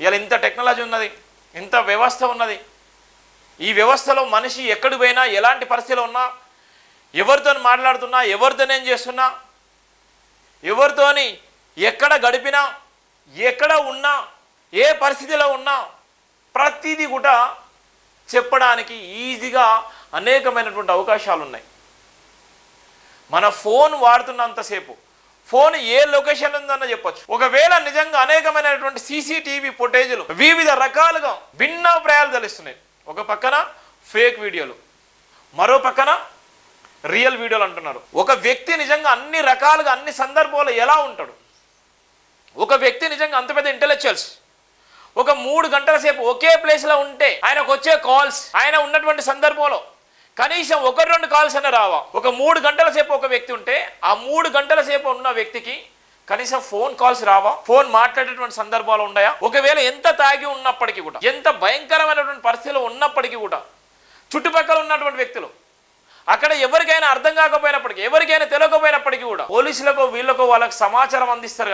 ఇలా ఇంత టెక్నాలజీ ఉన్నది, ఇంత వ్యవస్థ ఉన్నది. ఈ వ్యవస్థలో మనిషి ఎక్కడికి పోయినా, ఎలాంటి పరిస్థితిలో ఉన్నా, ఎవరితో మాట్లాడుతున్నా, ఎవరితో ఏం చేస్తున్నా, ఎవరితోని ఎక్కడ గడిపినా, ఎక్కడ ఉన్నా, ఏ పరిస్థితిలో ఉన్నా ప్రతిదీ కూడా చెప్పడానికి ఈజీగా అనేకమైనటువంటి అవకాశాలు ఉన్నాయి. మన ఫోన్ వాడుతున్నంతసేపు ఫోన్ ఏ లొకేషన్ ఉందన్న చెప్పొచ్చు. ఒకవేళ నిజంగా అనేకమైనటువంటి సీసీటీవీ ఫుటేజ్లు వివిధ రకాలుగా భిన్నాభిప్రాయాలు తెలుస్తున్నాయి. ఒక పక్కన ఫేక్ వీడియోలు, మరో పక్కన రియల్ వీడియోలు అంటున్నారు. ఒక వ్యక్తి నిజంగా అన్ని రకాలుగా అన్ని సందర్భాల్లో ఎలా ఉంటాడు? ఒక వ్యక్తి నిజంగా అంత పెద్ద ఇంటెలెక్చువల్స్ ఒక 3 గంటల సేపు ఒకే ప్లేస్లో ఉంటే ఆయనకు వచ్చే కాల్స్, ఆయన ఉన్నటువంటి సందర్భంలో కనీసం 1-2 కాల్స్ అన్న రావా? ఒక 3 గంటల సేపు ఒక వ్యక్తి ఉంటే ఆ 3 గంటల సేపు ఉన్న వ్యక్తికి కనీసం ఫోన్ కాల్స్ రావా? ఫోన్ మాట్లాడేటువంటి సందర్భాలు ఉన్నాయా? ఒకవేళ ఎంత తాగి ఉన్నప్పటికీ కూడా, ఎంత భయంకరమైనటువంటి పరిస్థితిలో ఉన్నప్పటికీ కూడా చుట్టుపక్కల ఉన్నటువంటి వ్యక్తులు అక్కడ ఎవరికైనా అర్థం కాకపోయినప్పటికీ, ఎవరికైనా తెలియకపోయినప్పటికీ కూడా పోలీసులకు వీళ్ళకు వాళ్ళకి సమాచారం అందిస్తారు.